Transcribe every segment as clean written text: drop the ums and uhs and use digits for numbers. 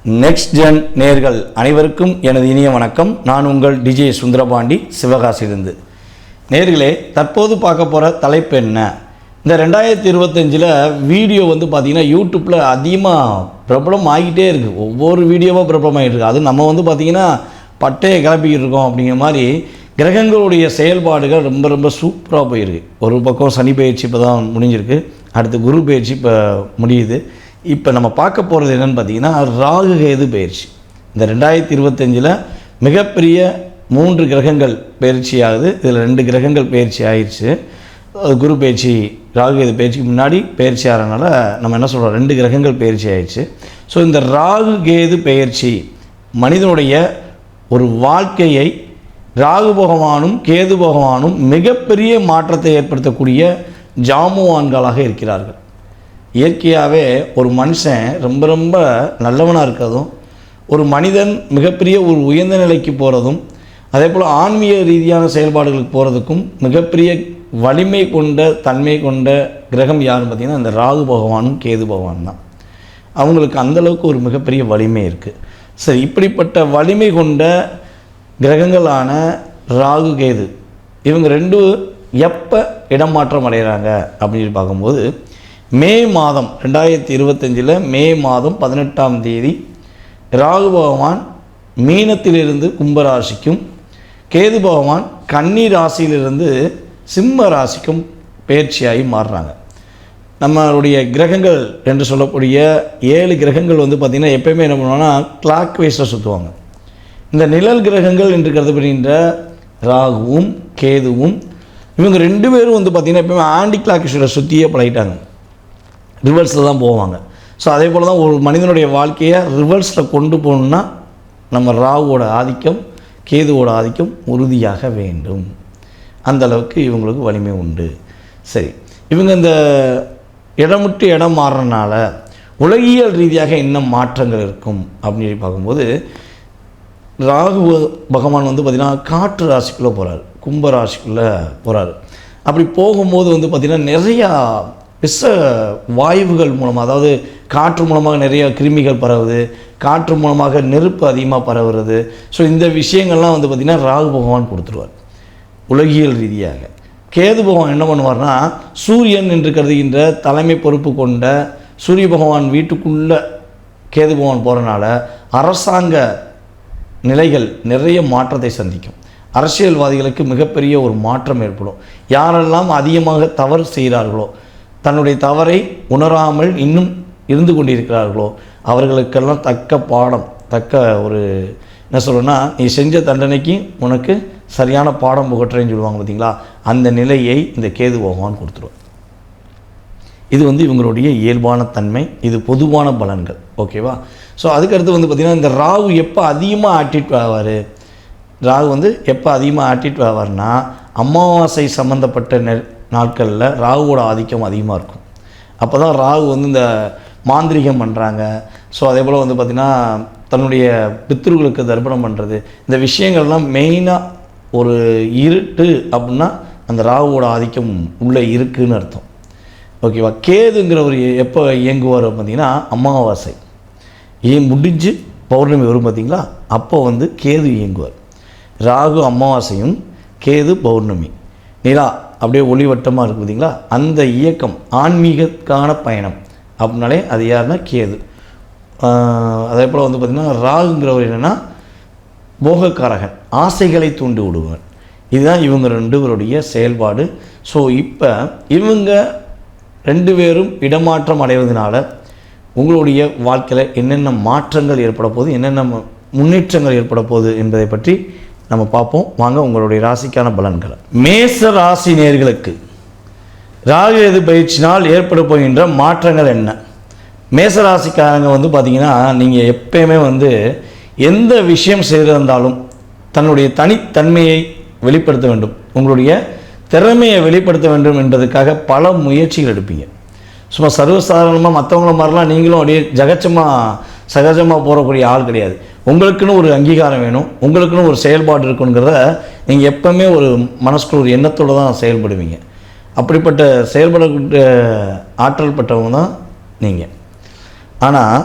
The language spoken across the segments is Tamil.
நெக்ஸ்ட் ஜென் நேர்கள் அனைவருக்கும் எனது இனிய வணக்கம். நான் உங்கள் டிஜே சுந்தரபாண்டி, சிவகாசியிலிருந்து. நேர்களே, தற்போது பார்க்க போகிற தலைப்பு என்ன? இந்த 2025 வீடியோ பார்த்திங்கன்னா யூடியூப்பில் அதிகமாக பிரபலம் ஆகிட்டே இருக்குது. ஒவ்வொரு வீடியோவாக பிரபலமாகிட்டு இருக்குது. அது நம்ம பார்த்திங்கன்னா பட்டையை கிளப்பிக்கிட்டு இருக்கோம். அப்படிங்கிற மாதிரி கிரகங்களுடைய செயல்பாடுகள் ரொம்ப சூப்பராக போயிருக்கு. ஒரு பக்கம் சனி பயிற்சி இப்போ தான் முடிஞ்சிருக்கு, அடுத்து குரு பயிற்சி இப்போ முடியுது. இப்போ நம்ம பார்க்க போகிறது என்னென்னு பார்த்தீங்கன்னா ராகு கேது பயிற்சி. இந்த 2025 மிகப்பெரிய 3 கிரகங்கள் பயிற்சி ஆகுது. இதில் 2 கிரகங்கள் பயிற்சி ஆயிடுச்சு. குரு பயிற்சி, ராகு கேது பயிற்சிக்கு முன்னாடி பயிற்சி ஆகிறதுனால நம்ம என்ன சொல்கிறோம், 2 கிரகங்கள் பயிற்சி ஆயிடுச்சு. ஸோ இந்த ராகு கேது பயிற்சி மனிதனுடைய ஒரு வாழ்க்கையை ராகு பகவானும் கேது பகவானும் மிகப்பெரிய மாற்றத்தை ஏற்படுத்தக்கூடிய ஜாமுவான்களாக இருக்கிறார்கள். இயற்கையாகவே ஒரு மனுஷன் ரொம்ப நல்லவனாக இருக்கிறதும், ஒரு மனிதன் மிகப்பெரிய ஒரு உயர்ந்த நிலைக்கு போகிறதும், அதே போல் ஆன்மீக ரீதியான செயல்பாடுகளுக்கு போகிறதுக்கும் மிகப்பெரிய வலிமை கொண்ட தன்மை கொண்ட கிரகம் யாருன்னு பார்த்திங்கன்னா இந்த ராகு பகவானும் கேது பகவான் தான். அவங்களுக்கு அந்தளவுக்கு ஒரு மிகப்பெரிய வலிமை இருக்குது. சரி, இப்படிப்பட்ட வலிமை கொண்ட கிரகங்களான ராகு கேது இவங்க 2 எப்போ இடமாற்றம் அடைகிறாங்க அப்படின்னு பார்க்கும்போது, மே மாதம் 2025 மே மாதம் 18ஆம் தேதி ராகு பகவான் மீனத்திலிருந்து கும்பராசிக்கும், கேது பகவான் கன்னி ராசியிலிருந்து சிம்ம ராசிக்கும் பயிற்சியாகி மாறுறாங்க. நம்மளுடைய கிரகங்கள் என்று சொல்லக்கூடிய 7 கிரகங்கள் பார்த்திங்கன்னா எப்போயுமே என்ன பண்ணுவாங்கன்னா கிளாக் வைஸில் சுற்றுவாங்க. இந்த நிழல் கிரகங்கள் என்று கருதப்படுகின்ற ராகுவும் கேதுவும் இவங்க 2 பேரும் பார்த்திங்கன்னா எப்போயுமே ஆன்டி கிளாக் வைஸில் சுற்றியே பழகிட்டாங்க. ரிவர்ஸில் தான் போவாங்க. ஸோ அதே போல் தான் ஒரு மனிதனுடைய வாழ்க்கையை ரிவர்ஸில் கொண்டு போகணுன்னா நம்ம ராகுவோட ஆதிக்கம் கேதுவோட ஆதிக்கம் உறுதியாக வேண்டும். அந்தளவுக்கு இவங்களுக்கு வலிமை உண்டு. சரி, இவங்க இந்த இடமுட்டு இடம் மாறுறதுனால உலகியல் ரீதியாக என்ன மாற்றங்கள் இருக்கும் அப்படின்னு பார்க்கும்போது, ராகு பகவான் பார்த்திங்கன்னா காற்று ராசிக்குள்ளே போகிறார், கும்ப ராசிக்குள்ளே போகிறார். அப்படி போகும்போது பார்த்திங்கன்னா நிறையா விஷ வாயுகள் மூலமாக, அதாவது காற்று மூலமாக நிறைய கிருமிகள் பரவுது, காற்று மூலமாக நெருப்பு அதிகமாக பரவுறது. ஸோ இந்த விஷயங்கள்லாம் பார்த்திங்கன்னா ராகு பகவான் கொடுத்துருவார் உலகியல் ரீதியாக. கேது பகவான் என்ன பண்ணுவார்னா, சூரியன் என்று கருதுகின்ற தலைமை பொறுப்பு கொண்ட சூரிய பகவான் வீட்டுக்குள்ளே கேது பகவான் போகிறனால அரசாங்க நிலைகள் நிறைய மாற்றத்தை சந்திக்கும். அரசியல்வாதிகளுக்கு மிகப்பெரிய ஒரு மாற்றம் ஏற்படும். யாரெல்லாம் அதிகமாக தவறு செய்கிறார்களோ, தன்னுடைய தவறை உணராமல் இன்னும் இருந்து கொண்டிருக்கிறார்களோ அவர்களுக்கெல்லாம் தக்க பாடம், தக்க ஒரு என்ன சொல்கிறேன்னா, நீ செஞ்ச தண்டனைக்கு உனக்கு சரியான பாடம் புகட்டுறேன்னு சொல்லுவாங்க பார்த்திங்களா, அந்த நிலையை இந்த கேது பகவான் கொடுத்துருவார். இது இவங்களுடைய இயல்பான தன்மை, இது பொதுவான பலன்கள். ஓகேவா? ஸோ அதுக்கடுத்து பார்த்திங்கன்னா இந்த ராகு எப்போ அதிகமாக ஆக்டிவேட் ஆவார், ராகு எப்போ அதிகமாக ஆக்டிவேட் ஆவார்னா அமாவாசை சம்மந்தப்பட்ட நாட்களில் ராகுவோட ஆதிக்கம் அதிகமாக இருக்கும். அப்போ தான் ராகு இந்த மாந்திரிகம் பண்ணுறாங்க. ஸோ அதே போல் பார்த்திங்கன்னா தன்னுடைய பித்ருகளுக்கு தர்ப்பணம் பண்ணுறது, இந்த விஷயங்கள்லாம் மெயினாக ஒரு இருட்டு அப்படின்னா அந்த ராகுவோட ஆதிக்கம் உள்ளே இருக்குதுன்னு அர்த்தம். ஓகேவா? கேதுங்கிற ஒரு எப்போ இயங்குவார் பார்த்திங்கன்னா அமாவாசை முடிஞ்சு பௌர்ணமி வரும் பார்த்திங்களா, அப்போ கேது இயங்குவார். ராகு அமாவாசையும் கேது பௌர்ணமி, நிலா அப்படியே ஒளிவட்டமாக இருக்குது பார்த்திங்களா, அந்த இயக்கம் ஆன்மீகக்கான பயணம் அப்படின்னாலே அது யாருன்னா கேது. அதே போல் பார்த்திங்கன்னா ராகுங்கிறவர் என்னென்னா போகக்காரகன், ஆசைகளை தூண்டி விடுவார். இதுதான் இவங்க 2 பேருடைய செயல்பாடு. ஸோ இப்போ இவங்க 2 பேரும் இடமாற்றம் அடைவதனால உங்களுடைய வாழ்க்கையில் என்னென்ன மாற்றங்கள் ஏற்பட போகுது, என்னென்ன முன்னேற்றங்கள் ஏற்பட போகுது என்பதை பற்றி நம்ம பார்ப்போம். வாங்க உங்களுடைய ராசிக்கான பலன்களை. மேச ராசி நேயர்களுக்கு ராகு கேது பயிற்சினால் ஏற்பட போகின்ற மாற்றங்கள் என்ன? மேச ராசிக்காரங்க பார்த்திங்கன்னா நீங்கள் எப்பயுமே எந்த விஷயம் செய்திருந்தாலும் தன்னுடைய தனித்தன்மையை வெளிப்படுத்த வேண்டும், உங்களுடைய திறமையை வெளிப்படுத்த வேண்டும் என்பதற்காக பல முயற்சிகள் எடுப்பீங்க. சும்மா சர்வசாதாரணமாக மற்றவங்கள மாதிரிலாம் நீங்களும் அப்படியே சகஜமாக போகக்கூடிய ஆள் கிடையாது. உங்களுக்குன்னு ஒரு அங்கீகாரம் வேணும், உங்களுக்குன்னு ஒரு செயல்பாடு இருக்குங்கிறத நீங்கள் எப்போவுமே ஒரு மனசுக்குள்ள ஒரு எண்ணத்தோடு தான் செயல்படுவீங்க. அப்படிப்பட்ட செயல்படக்கூடிய ஆற்றல் பட்டவங்க தான் நீங்கள். ஆனால்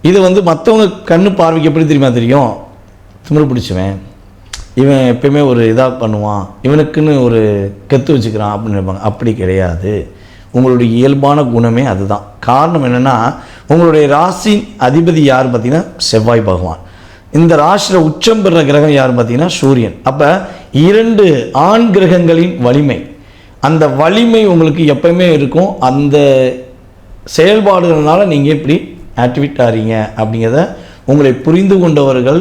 இது வந்து மற்றவங்க கண்ணு பார்வைக்கு எப்படி தெரியுமா தெரியும்? திமிரு பிடிச்சுவேன், இவன் எப்பயுமே ஒரு இதாக பண்ணுவான், இவனுக்குன்னு ஒரு கெத்து வச்சுக்கிறான் அப்படின்னு நினைப்பாங்க. அப்படி கிடையாது. உங்களுடைய இயல்பான குணமே அதுதான். காரணம் என்னென்னா, உங்களுடைய ராசி அதிபதி யார் பார்த்தீங்கன்னா செவ்வாய் பகவான். இந்த ராசியில் உச்சம் பெற கிரகம் யார் பார்த்தீங்கன்னா சூரியன். அப்போ 2 ஆண் கிரகங்களின் வலிமை, அந்த வலிமை உங்களுக்கு எப்பயுமே இருக்கும். அந்த செயல்பாடுகள்னால நீங்கள் எப்படி ஆக்டிவேட் ஆகிறீங்க அப்படிங்கிறத உங்களை புரிந்து கொண்டவர்கள்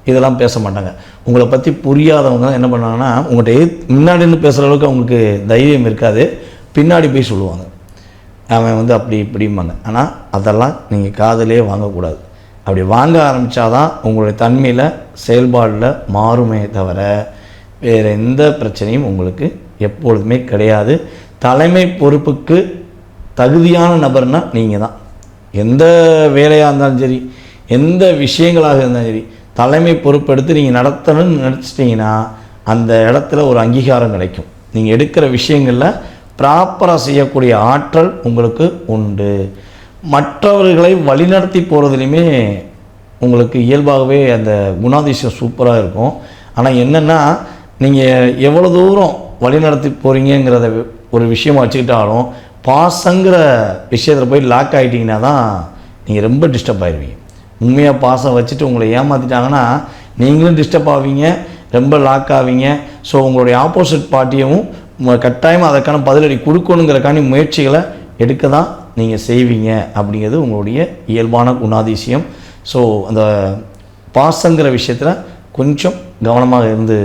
இதெல்லாம் பேச மாட்டாங்க. உங்களை பற்றி புரியாதவங்க என்ன பண்ணாங்கன்னா, உங்கள்கிட்ட முன்னாடி இருந்து பேசுகிற அளவுக்கு அவங்களுக்கு தைரியம் இருக்காது, பின்னாடி போய் சொல்லுவாங்க அவன் வந்து அப்படி இப்படிம்பாங்க. ஆனால் அதெல்லாம் நீங்கள் காதலே வாங்கக்கூடாது. அப்படி வாங்க ஆரம்பித்தாதான் உங்களுடைய தன்மையில் செயல்பாடில் மாறுமே தவிர வேறு எந்த பிரச்சனையும் உங்களுக்கு எப்பொழுதுமே கிடையாது. தலைமை பொறுப்புக்கு தகுதியான நபர்னால் நீங்கள் தான். எந்த வேலையாக இருந்தாலும் சரி, எந்த விஷயங்களாக இருந்தாலும் சரி, தலைமை பொறுப்பெடுத்து நீங்கள் நடத்தணும்னு நினச்சிட்டிங்கன்னா அந்த இடத்துல ஒரு அங்கீகாரம் கிடைக்கும். நீங்கள் எடுக்கிற விஷயங்களில் ப்ராப்பராக செய்யக்கூடிய ஆற்றல் உங்களுக்கு உண்டு. மற்றவர்களை வழிநடத்தி போகிறதுலையுமே உங்களுக்கு இயல்பாகவே அந்த குணாதிசயம் சூப்பராக இருக்கும். ஆனால் என்னென்னா, நீங்கள் எவ்வளோ தூரம் வழிநடத்தி போகிறீங்கிறத ஒரு விஷயமாக வச்சுக்கிட்டாலும் பாசங்கிற விஷயத்தில் போய் லாக் ஆகிட்டிங்கன்னா தான் நீங்கள் ரொம்ப டிஸ்டர்ப் ஆகிடுவீங்க. உண்மையாக பாசம் வச்சுட்டு உங்களை ஏமாற்றிட்டாங்கன்னா நீங்களும் டிஸ்டர்ப் ஆவீங்க, ரொம்ப லாக் ஆவீங்க. ஸோ உங்களுடைய ஆப்போசிட் பார்ட்டியும் கட்டாயமாக அதற்கான பதிலடி கொடுக்கணுங்கிறக்கான முயற்சிகளை எடுக்க தான் நீங்கள் செய்வீங்க. அப்படிங்கிறது உங்களுடைய இயல்பான குணாதிசயம். ஸோ அந்த பாசங்கிற விஷயத்தில் கொஞ்சம் கவனமாக இருந்து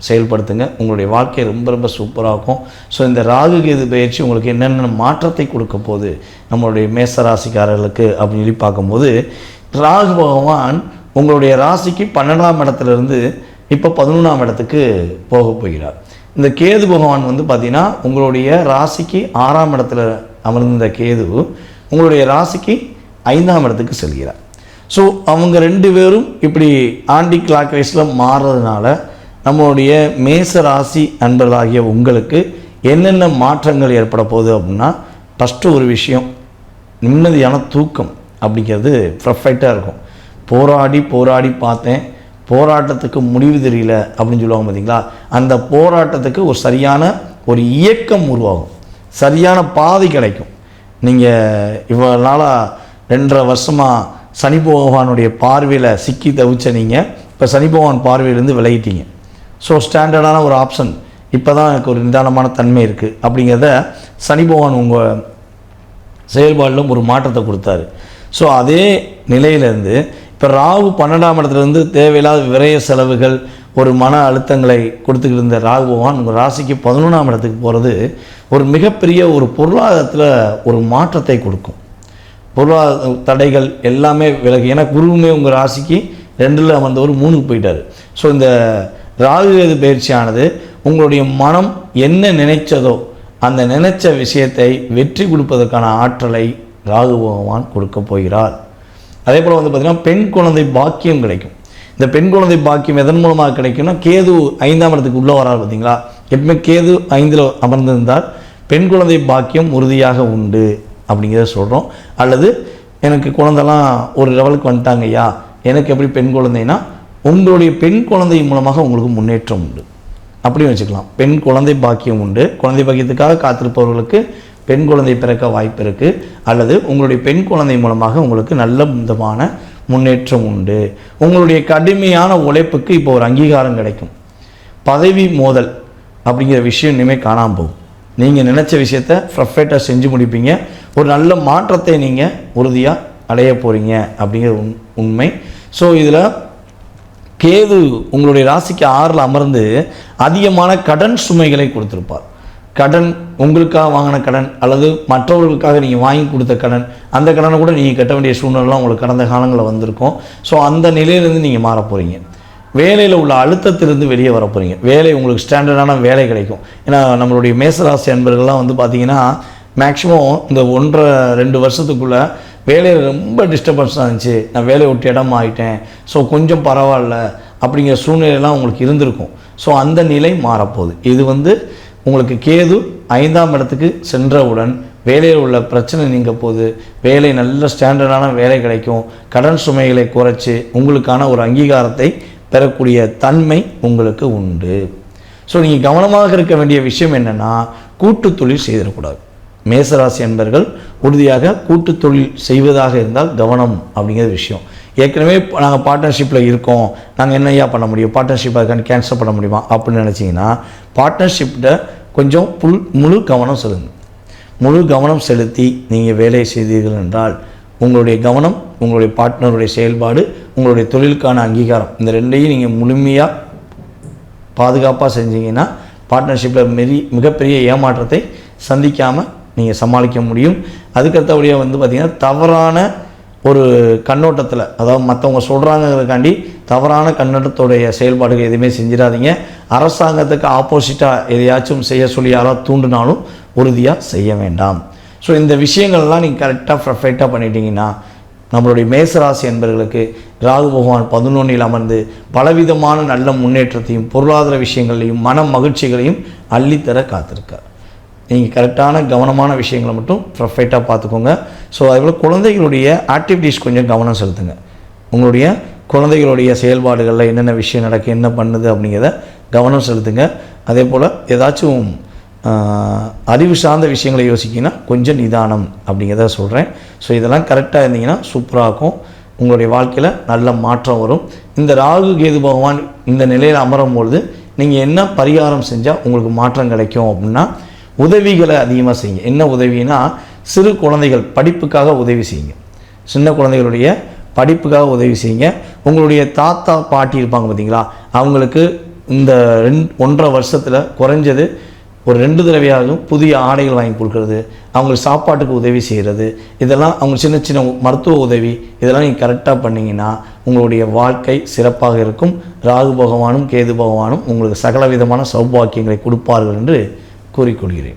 செயல்படுத்துங்க. உங்களுடைய வாழ்க்கை ரொம்ப ரொம்ப சூப்பராக இருக்கும். ஸோ இந்த ராகு கேது பயிற்சி உங்களுக்கு என்னென்ன மாற்றத்தை கொடுக்க போகுது நம்மளுடைய மேச ராசிக்காரர்களுக்கு அப்படின்னு சொல்லி பார்க்கும்போது, ராகு பகவான் உங்களுடைய ராசிக்கு 12ஆம் இடத்துலேருந்து இப்போ 11ஆம் இடத்துக்கு போக போகிறார். இந்த கேது பகவான் வந்து பார்த்திங்கன்னா உங்களுடைய ராசிக்கு 6ஆம் இடத்துல அமர்ந்த கேது உங்களுடைய ராசிக்கு 5ஆம் இடத்துக்கு செல்கிறார். ஸோ அவங்க 2 பேரும் இப்படி ஆண்டி கிளாக் வைஸில் மாறுறதுனால நம்மளுடைய மேச ராசி அன்பர்களாகிய உங்களுக்கு என்னென்ன மாற்றங்கள் ஏற்பட போகுது அப்படின்னா, ஃபஸ்ட்டு ஒரு விஷயம், நிம்மதியான தூக்கம் அப்படிங்கிறது பர்ஃபெக்டாக இருக்கும். போராடி போராடி பார்த்தேன், போராட்டத்துக்கு முடிவு தெரியல அப்படின்னு சொல்லுவாங்க பார்த்தீங்களா, அந்த போராட்டத்துக்கு ஒரு சரியான ஒரு இயக்கம் உருவாகும், சரியான பாதை கிடைக்கும். நீங்கள் இவ்வளோ நாளாக 2.5 வருஷமாக சனி பகவானுடைய பார்வையில் சிக்கி தவிச்ச நீங்கள் இப்போ சனி பகவான் பார்வையிலேருந்து விலகிட்டீங்க. ஸோ ஸ்டாண்டர்டான ஒரு ஆப்ஷன் இப்போ தான் எனக்கு ஒரு நிதானமான தன்மை இருக்குது அப்படிங்கிறத சனி பகவான் உங்கள் செயல்பாடிலும் ஒரு மாற்றத்தை கொடுத்தாரு. ஸோ அதே நிலையிலேருந்து இப்போ ராகு 12ஆம் இடத்துலேருந்து தேவையில்லாத விரய செலவுகள், ஒரு மன அழுத்தங்களை கொடுத்துக்கிட்டு இருந்த ராகு பகவான் உங்கள் ராசிக்கு 11ஆம் இடத்துக்கு போகிறது ஒரு மிகப்பெரிய ஒரு பொருளாதாரத்தில் ஒரு மாற்றத்தை கொடுக்கும். பொருளாதார தடைகள் எல்லாமே விலகி, ஏன்னா குருவுமே உங்கள் ராசிக்கு 2ல் அமர்ந்தவர் 3க்கு போயிட்டார். ஸோ இந்த ராகு கேது பயிற்சியானது உங்களுடைய மனம் என்ன நினைச்சதோ அந்த நினைச்ச விஷயத்தை வெற்றி கொடுப்பதற்கான ஆற்றலை ராகு பகவான் கொடுக்க போகிறார். அதே போல் வந்து பார்த்திங்கன்னா பெண் குழந்தை பாக்கியம் கிடைக்கும். இந்த பெண் குழந்தை பாக்கியம் எதன் மூலமாக கிடைக்கும்னா, கேது 5ஆம் இடத்துக்கு உள்ளே வராது பார்த்தீங்களா. எப்பவுமே கேது 5ல் அமர்ந்திருந்தால் பெண் குழந்தை பாக்கியம் உறுதியாக உண்டு அப்படிங்கிறத சொல்கிறோம். அல்லது எனக்கு குழந்தைலாம் ஒரு லெவலுக்கு வந்துட்டாங்க ஐயா, எனக்கு எப்படி பெண் குழந்தைனா, உங்களுடைய பெண் குழந்தை மூலமாக உங்களுக்கு முன்னேற்றம் உண்டு அப்படின்னு வச்சுக்கலாம். பெண் குழந்தை பாக்கியம் உண்டு. குழந்தை பாக்கியத்துக்காக காத்திருப்பவர்களுக்கு பெண் குழந்தை பிறக்க வாய்ப்பு இருக்குது. அல்லது உங்களுடைய பெண் குழந்தை மூலமாக உங்களுக்கு நல்ல விதமான முன்னேற்றம் உண்டு. உங்களுடைய கடுமையான உழைப்புக்கு இப்போ ஒரு அங்கீகாரம் கிடைக்கும். பதவி மோதல் அப்படிங்கிற விஷயம் இனிமேல் காணாமல் போகும். நீங்கள் நினச்ச விஷயத்தை பர்ஃபெக்டாக செஞ்சு முடிப்பீங்க. ஒரு நல்ல மாற்றத்தை நீங்கள் உறுதியாக அடைய போகிறீங்க அப்படிங்கிற உண்மை. ஸோ இதில் கேது உங்களுடைய ராசிக்கு 6ல் அமர்ந்து அதிகமான கடன் சுமைகளை கொடுத்துருப்பார். கடன், உங்களுக்காக வாங்கின கடன் அல்லது மற்றவர்களுக்காக நீங்கள் வாங்கி கொடுத்த கடன், அந்த கடனை கூட நீங்கள் கட்ட வேண்டிய சூழ்நிலைலாம் உங்களுக்கு கடந்த காலங்களில் வந்திருக்கும். ஸோ அந்த நிலையிலேருந்து நீங்கள் மாற போகிறீங்க. வேலையில் உள்ள அழுத்தத்திலிருந்து வெளியே வர போகிறீங்க. வேலை உங்களுக்கு ஸ்டாண்டர்டான வேலை கிடைக்கும். ஏன்னா நம்மளுடைய மேசராசி அன்பர்கள்லாம் வந்து பார்த்திங்கன்னா மேக்ஸிமம் இந்த 1.5-2 வருஷத்துக்குள்ளே வேலையில் ரொம்ப டிஸ்டர்பன்ஸாக இருந்துச்சு, நான் வேலையை விட்டு இடமா ஆகிட்டேன், ஸோ கொஞ்சம் பரவாயில்ல அப்படிங்கிற சூழ்நிலையெல்லாம் உங்களுக்கு இருந்திருக்கும். ஸோ அந்த நிலை மாறப்போகுது. இது வந்து உங்களுக்கு கேது 5ஆம் இடத்துக்கு சென்றவுடன் வேலையில் உள்ள பிரச்சனை நீங்க போகுது, வேலை நல்ல ஸ்டாண்டர்டான வேலை கிடைக்கும், கடன் சுமைகளை குறைச்சி உங்களுக்கான ஒரு அங்கீகாரத்தை பெறக்கூடிய தன்மை உங்களுக்கு உண்டு. ஸோ நீங்கள் கவனமாக இருக்க வேண்டிய விஷயம் என்னென்னா, கூட்டு தொழில் செய்திடக்கூடாது. மேசராசி என்பர்கள் உறுதியாக கூட்டு தொழில் செய்வதாக இருந்தால் கவனம் அப்படிங்கிற விஷயம். ஏற்கனவே நாங்கள் பார்ட்னர்ஷிப்பில் இருக்கோம், நாங்கள் என்னையா பண்ண முடியும், பார்ட்னர்ஷிப் அதுக்கான கேன்சல் பண்ண முடியுமா அப்படின்னு நினச்சிங்கன்னா பார்ட்னர்ஷிப்பில் கொஞ்சம் முழு கவனம் செலுத்துங்க. முழு கவனம் செலுத்தி நீங்கள் வேலை செய்தீர்கள் என்றால் உங்களுடைய கவனம், உங்களுடைய பார்ட்னருடைய செயல்பாடு, உங்களுடைய தொழிலுக்கான அங்கீகாரம், இந்த ரெண்டையும் நீங்கள் முழுமையாக பாதுகாப்பாக செஞ்சீங்கன்னா பார்ட்னர்ஷிப்பில் மிகப்பெரிய ஏமாற்றத்தை சந்திக்காமல் நீங்கள் சமாளிக்க முடியும். அதுக்கடுத்தபடியாக பார்த்திங்கன்னா தவறான ஒரு கண்ணோட்டத்தில், அதாவது மற்றவங்க சொல்கிறாங்கிறதுக்காண்டி தவறான கண்ணோட்டத்துடைய செயல்பாடுகள் எதுவுமே செஞ்சிடாதீங்க. அரசாங்கத்துக்கு ஆப்போசிட்டாக எதையாச்சும் செய்ய சொல்லி யாராவது தூண்டினாலும் உறுதியாக செய்ய வேண்டாம். ஸோ இந்த விஷயங்கள்லாம் நீங்கள் கரெக்டாக பர்ஃபெக்டாக பண்ணிட்டீங்கன்னா நம்மளுடைய மேசராசி என்பவர்களுக்கு ராகு பகவான் 11 அமர்ந்து பலவிதமான நல்ல முன்னேற்றத்தையும் பொருளாதார விஷயங்களையும் மன மகிழ்ச்சிகளையும் அள்ளித்தர காத்திருக்கார். நீங்கள் கரெக்டான கவனமான விஷயங்களை மட்டும் பர்ஃபெக்டாக பார்த்துக்கோங்க. ஸோ அதேபோல் குழந்தைகளுடைய ஆக்டிவிட்டீஸ் கொஞ்சம் கவனம் செலுத்துங்க. உங்களுடைய குழந்தைகளுடைய செயல்பாடுகளில் என்னென்ன விஷயம் நடக்குது, என்ன பண்ணுது அப்படிங்கிறத கவனம் செலுத்துங்க. அதே போல் ஏதாச்சும் அறிவு சார்ந்த விஷயங்களை யோசிக்கிங்கன்னா கொஞ்சம் நிதானம் அப்படிங்கிறத சொல்கிறேன். ஸோ இதெல்லாம் கரெக்டாக இருந்தீங்கன்னா சூப்பராக இருக்கும். உங்களுடைய வாழ்க்கையில் நல்ல மாற்றம் வரும். இந்த ராகு கேது பகவான் இந்த நிலையில் அமரும்பொழுது நீங்கள் என்ன பரிகாரம் செஞ்சால் உங்களுக்கு மாற்றம் கிடைக்கும் அப்படின்னா, உதவிகளை அதிகமாக செய்யுங்க. என்ன உதவினா, சிறு குழந்தைகள் படிப்புக்காக உதவி செய்யுங்க. சின்ன குழந்தைகளுடைய படிப்புக்காக உதவி செய்யுங்க. உங்களுடைய தாத்தா பாட்டி இருப்பாங்க பார்த்தீங்களா, அவங்களுக்கு இந்த 1.5 வருஷத்தில் குறைஞ்சது ஒரு 2 தடவையாகவும் புதிய ஆடைகள் வாங்கி கொடுக்கறது, அவங்களுக்கு சாப்பாட்டுக்கு உதவி செய்கிறது, இதெல்லாம் அவங்க சின்ன சின்ன மருத்துவ உதவி, இதெல்லாம் நீங்கள் கரெக்டாக பண்ணிங்கன்னா உங்களுடைய வாழ்க்கை சிறப்பாக இருக்கும். ராகு பகவானும் கேது பகவானும் உங்களுக்கு சகல விதமான சௌபாக்கியங்களை கொடுப்பார்கள் என்று கூறிக்கொள்கிறேன்.